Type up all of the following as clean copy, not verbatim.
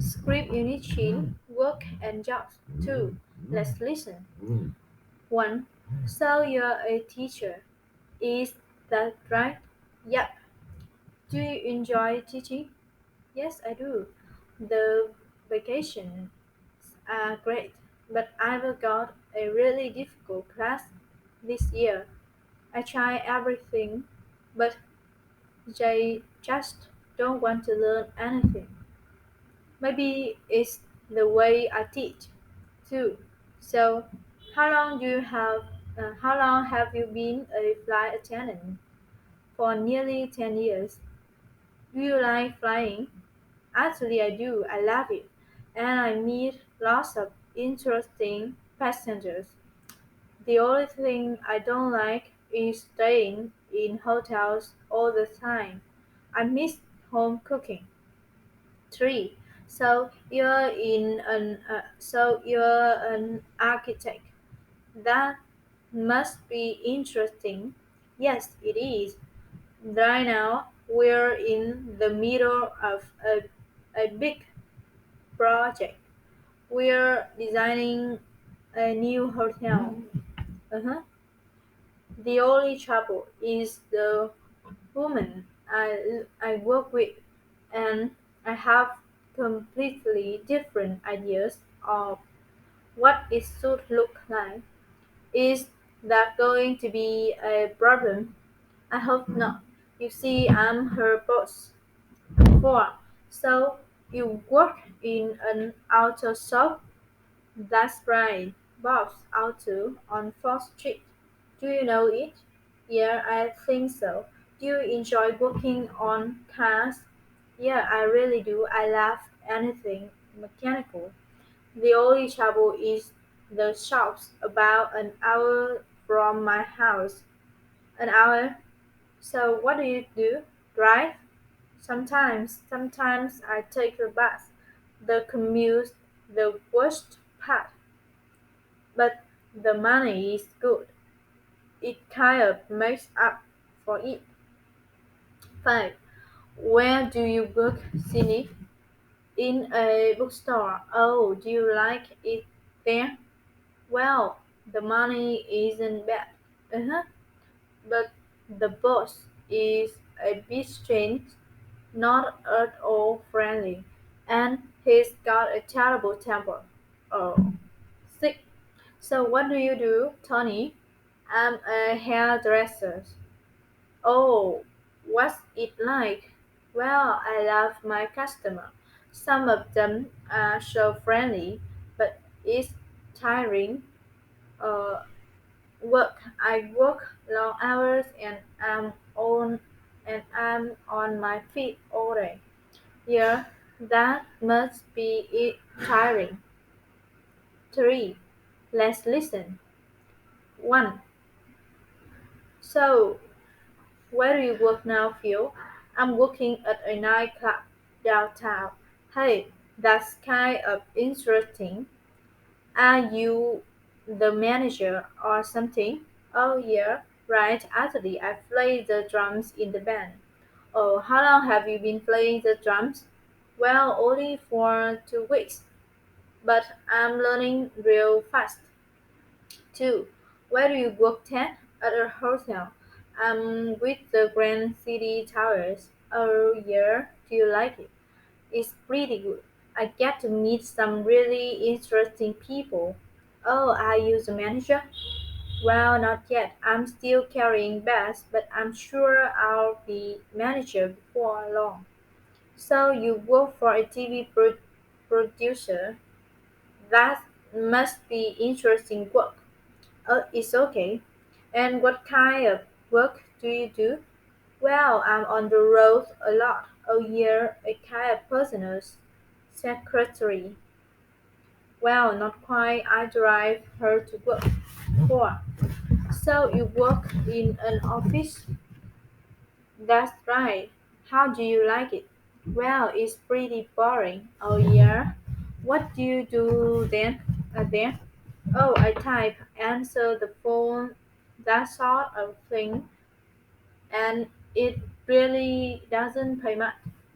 Script unit chin, work and jobs. 2. Let's listen. 1. So you're a teacher. Is that right? Yep. Do you enjoy teaching? Yes, I do. The vacations are great, but I've got a really difficult class this year. I try everything, but they just don't want to learn anything. Maybe it's the way I teach, too. So, how long have you been a flight attendant? For nearly 10 years. Do you like flying? Actually, I do. I love it. And I meet lots of interesting passengers. The only thing I don't like is staying in hotels all the time. I miss home cooking. 3. So you're an architect. That must be interesting. Yes, it is. Right now, we're in the middle of a big project. We're designing a new hotel. Uh-huh. The only trouble is the woman I work with, and I have completely different ideas of what it should look like. Is that going to be a problem? I hope not. You see, I'm her boss. 4. So you work in an auto shop? That's right, Bob's Auto on 4th Street. Do you know it? Yeah, I think so. Do you enjoy working on cars? Yeah, I really do. I love anything mechanical. The only trouble is the shop's about an hour from my house. An hour? So what do you do? Drive? Sometimes I take the bus. The commute's the worst part, but the money is good. It kind of makes up for it. 5. Where do you work, Cindy? In a bookstore. Oh, do you like it there? Well, the money isn't bad. Uh-huh. But the boss is a bit strange, not at all friendly, and he's got a terrible temper. Oh, sick. So what do you do, Tony? I'm a hairdresser. Oh, what's it like? Well, I love my customer. Some of them are so friendly, but it's tiring. Uh, I work long hours and I'm on my feet all day. Yeah, that must be it tiring. 3. Let's listen. 1. So, where do you work now, Phil? I'm working at a nightclub downtown. Hey, that's kind of interesting. Are you the manager or something? Oh, yeah, right. Actually, I play the drums in the band. Oh, how long have you been playing the drums? Well, only for 2 weeks, but I'm learning real fast. 2. Where do you work at? At a hotel. I'm with the Grand City Towers. Oh, yeah. Do you like it? It's pretty good. I get to meet some really interesting people. Oh, are you the manager? Well, not yet. I'm still carrying bags, but I'm sure I'll be manager before long. So you work for a TV producer? That must be interesting work. It's okay. And what kind of work do you do? Well, I'm on the road a lot. A year, a kind of personal secretary. Well, not quite. I drive her to work. 4. So you work in an office? That's right. How do you like it? Well, it's pretty boring. Oh yeah? What do you do then? There? Oh, I type, answer the phone, that sort of thing, and it really doesn't pay much.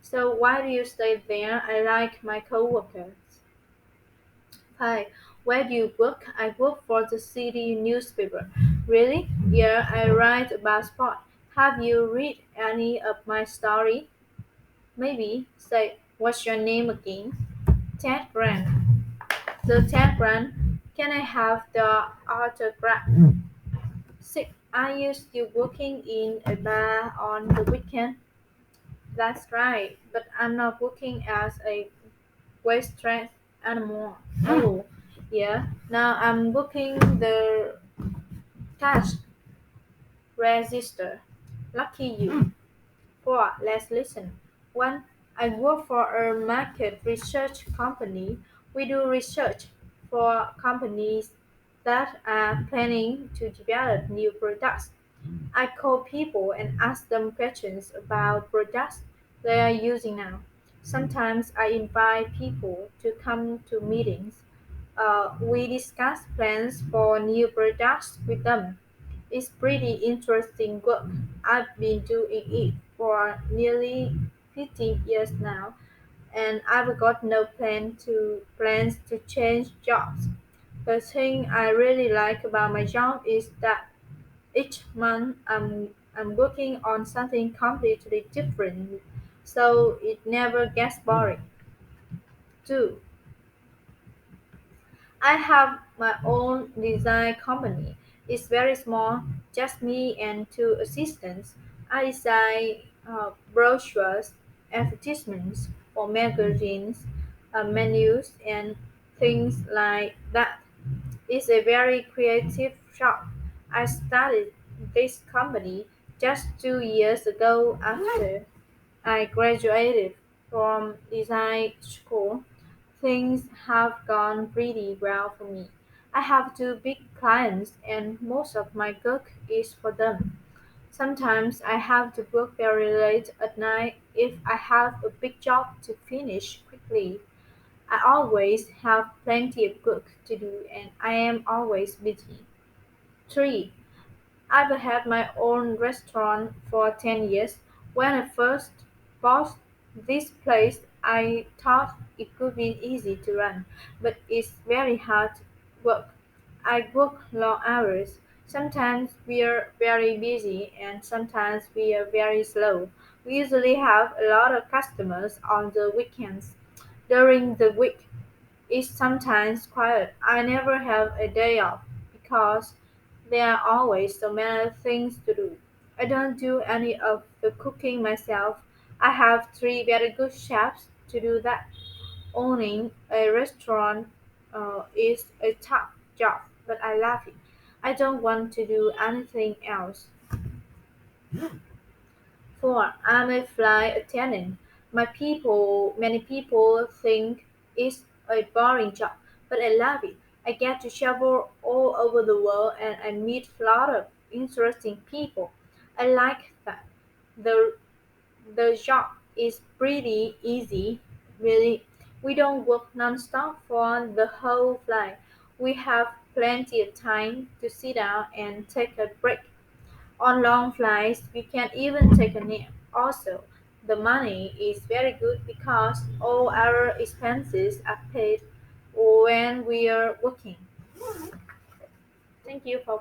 So why do you stay there? I like my coworkers. Hi, where do you work? I work for the city newspaper. Really? Yeah, I write about sport. Have you read any of my story? Maybe. Say, what's your name again? Ted Grant. The Ted Grant. Can I have the autograph? Sick. Are you still working in a bar on the weekend? That's right, but I'm not working as a waitress anymore. Oh, yeah. Now I'm working the cash register. Lucky you. 4. Let's listen. 1. I work for a market research company. We do research for companies that are planning to develop new products. I call people and ask them questions about products they are using now. Sometimes I invite people to come to meetings. We discuss plans for new products with them. It's pretty interesting work. I've been doing it for nearly 15 years now, and I've got no plans to change jobs. The thing I really like about my job is that each month I'm working on something completely different, so it never gets boring. 2. I have my own design company. It's very small, just me and two assistants. I design brochures, advertisements for magazines, menus, and things like that. It's a very creative shop. I started this company just 2 years ago after I graduated from design school. Things have gone pretty well for me. I have two big clients and most of my work is for them. Sometimes I have to work very late at night if I have a big job to finish quickly. I always have plenty of work to do and I am always busy. 3. I've had my own restaurant for 10 years. When I first bought this place, I thought it could be easy to run, but it's very hard work. I work long hours. Sometimes we are very busy and sometimes we are very slow. We usually have a lot of customers on the weekends. During the week, it's sometimes quiet. I never have a day off because there are always so many things to do. I don't do any of the cooking myself. I have three very good chefs to do that. Owning a restaurant is a tough job, but I love it. I don't want to do anything else. 4. I'm a flight attendant. Many people think it's a boring job, but I love it. I get to travel all over the world and I meet a lot of interesting people. I like that. The the job is pretty easy, really. We don't work non-stop for the whole flight. We have plenty of time to sit down and take a break. On long flights, we can even take a nap. Also, the money is very good because all our expenses are paid when we are working. Thank you for